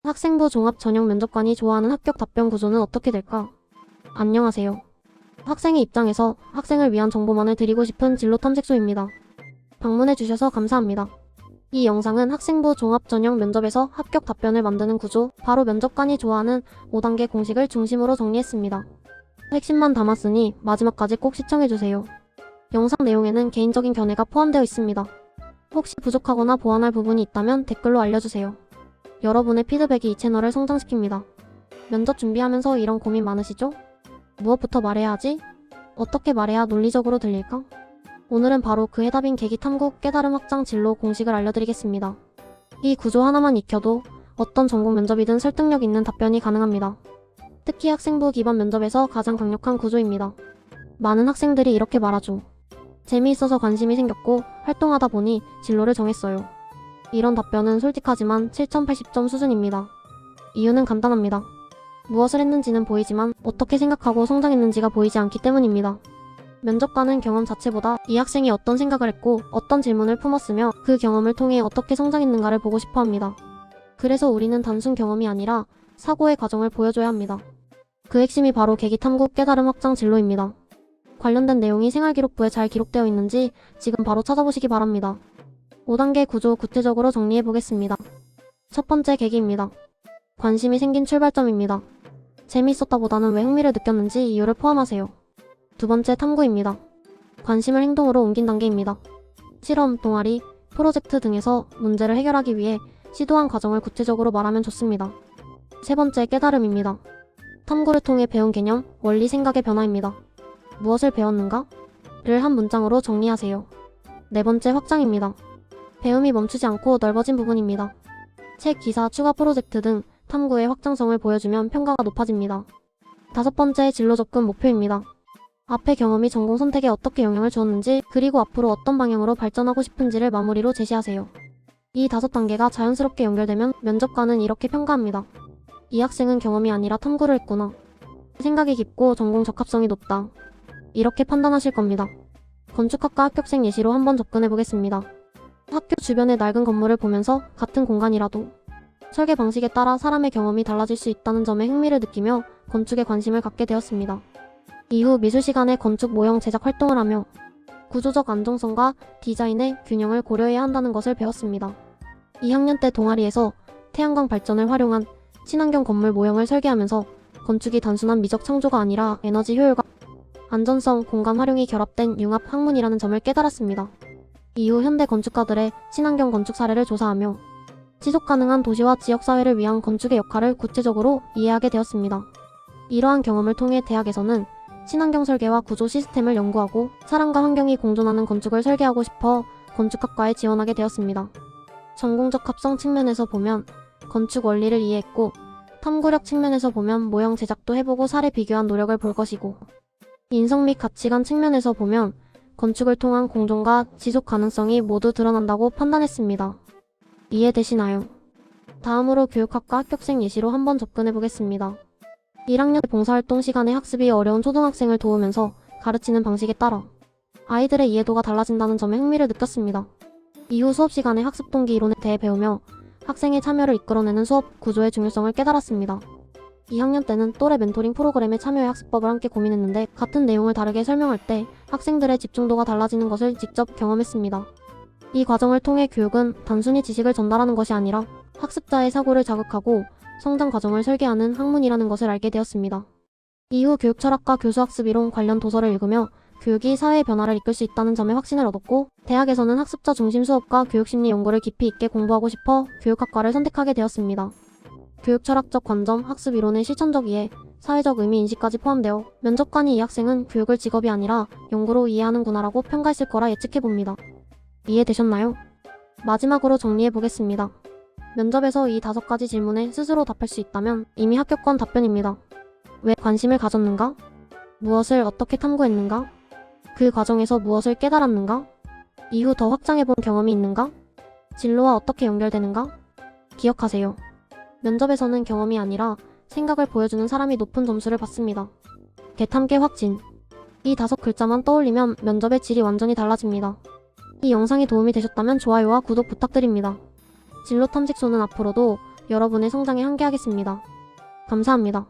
학생부 종합 전형 면접관이 좋아하는 합격 답변 구조는 어떻게 될까? 안녕하세요. 학생의 입장에서 학생을 위한 정보만을 드리고 싶은 진로 탐색소입니다. 방문해주셔서 감사합니다. 이 영상은 학생부 종합 전형 면접에서 합격 답변을 만드는 구조, 바로 면접관이 좋아하는 5단계 공식을 중심으로 정리했습니다. 핵심만 담았으니 마지막까지 꼭 시청해주세요. 영상 내용에는 개인적인 견해가 포함되어 있습니다. 혹시 부족하거나 보완할 부분이 있다면 댓글로 알려주세요. 여러분의 피드백이 이 채널을 성장시킵니다. 면접 준비하면서 이런 고민 많으시죠? 무엇부터 말해야 하지? 어떻게 말해야 논리적으로 들릴까? 오늘은 바로 그 해답인 계기 탐구 깨달음 확장 진로 공식을 알려드리겠습니다. 이 구조 하나만 익혀도 어떤 전공 면접이든 설득력 있는 답변이 가능합니다. 특히 학생부 기반 면접에서 가장 강력한 구조입니다. 많은 학생들이 이렇게 말하죠. 재미있어서 관심이 생겼고 활동하다 보니 진로를 정했어요. 이런 답변은 솔직하지만 7080점 수준입니다. 이유는 간단합니다. 무엇을 했는지는 보이지만 어떻게 생각하고 성장했는지가 보이지 않기 때문입니다. 면접관은 경험 자체보다 이 학생이 어떤 생각을 했고 어떤 질문을 품었으며 그 경험을 통해 어떻게 성장했는가를 보고 싶어 합니다. 그래서 우리는 단순 경험이 아니라 사고의 과정을 보여줘야 합니다. 그 핵심이 바로 계기 탐구 깨달음 확장 진로입니다. 관련된 내용이 생활기록부에 잘 기록되어 있는지 지금 바로 찾아보시기 바랍니다. 5단계 구조 구체적으로 정리해보겠습니다. 첫 번째 계기입니다. 관심이 생긴 출발점입니다. 재미있었다보다는 왜 흥미를 느꼈는지 이유를 포함하세요. 두 번째 탐구입니다. 관심을 행동으로 옮긴 단계입니다. 실험, 동아리, 프로젝트 등에서 문제를 해결하기 위해 시도한 과정을 구체적으로 말하면 좋습니다. 세 번째 깨달음입니다. 탐구를 통해 배운 개념, 원리, 생각의 변화입니다. 무엇을 배웠는가? 를 한 문장으로 정리하세요. 네 번째 확장입니다. 배움이 멈추지 않고 넓어진 부분입니다. 책, 기사, 추가 프로젝트 등 탐구의 확장성을 보여주면 평가가 높아집니다. 다섯 번째 진로 접근 목표입니다. 앞의 경험이 전공 선택에 어떻게 영향을 주었는지, 그리고 앞으로 어떤 방향으로 발전하고 싶은지를 마무리로 제시하세요. 이 5단계가 자연스럽게 연결되면 면접관은 이렇게 평가합니다. 이 학생은 경험이 아니라 탐구를 했구나. 생각이 깊고 전공 적합성이 높다. 이렇게 판단하실 겁니다. 건축학과 합격생 예시로 한번 접근해보겠습니다. 학교 주변의 낡은 건물을 보면서 같은 공간이라도 설계 방식에 따라 사람의 경험이 달라질 수 있다는 점에 흥미를 느끼며 건축에 관심을 갖게 되었습니다. 이후 미술 시간에 건축 모형 제작 활동을 하며 구조적 안정성과 디자인의 균형을 고려해야 한다는 것을 배웠습니다. 2학년 때 동아리에서 태양광 발전을 활용한 친환경 건물 모형을 설계하면서 건축이 단순한 미적 창조가 아니라 에너지 효율과 안전성, 공간 활용이 결합된 융합 학문이라는 점을 깨달았습니다. 이후 현대 건축가들의 친환경 건축 사례를 조사하며 지속가능한 도시와 지역사회를 위한 건축의 역할을 구체적으로 이해하게 되었습니다. 이러한 경험을 통해 대학에서는 친환경 설계와 구조 시스템을 연구하고 사람과 환경이 공존하는 건축을 설계하고 싶어 건축학과에 지원하게 되었습니다. 전공적 합성 측면에서 보면 건축 원리를 이해했고, 탐구력 측면에서 보면 모형 제작도 해보고 사례 비교한 노력을 볼 것이고, 인성 및 가치관 측면에서 보면 건축을 통한 공존과 지속 가능성이 모두 드러난다고 판단했습니다. 이해되시나요? 다음으로 교육학과 합격생 예시로 한번 접근해보겠습니다. 1학년 봉사활동 시간에 학습이 어려운 초등학생을 도우면서 가르치는 방식에 따라 아이들의 이해도가 달라진다는 점에 흥미를 느꼈습니다. 이후 수업 시간에 학습 동기 이론에 대해 배우며 학생의 참여를 이끌어내는 수업 구조의 중요성을 깨달았습니다. 2학년 때는 또래 멘토링 프로그램에 참여해 학습법을 함께 고민했는데 같은 내용을 다르게 설명할 때 학생들의 집중도가 달라지는 것을 직접 경험했습니다. 이 과정을 통해 교육은 단순히 지식을 전달하는 것이 아니라 학습자의 사고를 자극하고 성장 과정을 설계하는 학문이라는 것을 알게 되었습니다. 이후 교육철학과 교수학습이론 관련 도서를 읽으며 교육이 사회의 변화를 이끌 수 있다는 점에 확신을 얻었고, 대학에서는 학습자 중심 수업과 교육심리 연구를 깊이 있게 공부하고 싶어 교육학과를 선택하게 되었습니다. 교육철학적 관점, 학습이론의 실천적 이해, 사회적 의미 인식까지 포함되어 면접관이 이 학생은 교육을 직업이 아니라 연구로 이해하는구나라고 평가했을 거라 예측해봅니다. 이해되셨나요? 마지막으로 정리해보겠습니다. 면접에서 이 5가지 질문에 스스로 답할 수 있다면 이미 합격권 답변입니다. 왜 관심을 가졌는가? 무엇을 어떻게 탐구했는가? 그 과정에서 무엇을 깨달았는가? 이후 더 확장해본 경험이 있는가? 진로와 어떻게 연결되는가? 기억하세요. 면접에서는 경험이 아니라 생각을 보여주는 사람이 높은 점수를 받습니다. 개탐계 확진. 이 5글자만 떠올리면 면접의 질이 완전히 달라집니다. 이 영상이 도움이 되셨다면 좋아요와 구독 부탁드립니다. 진로 탐색소는 앞으로도 여러분의 성장에 함께하겠습니다. 감사합니다.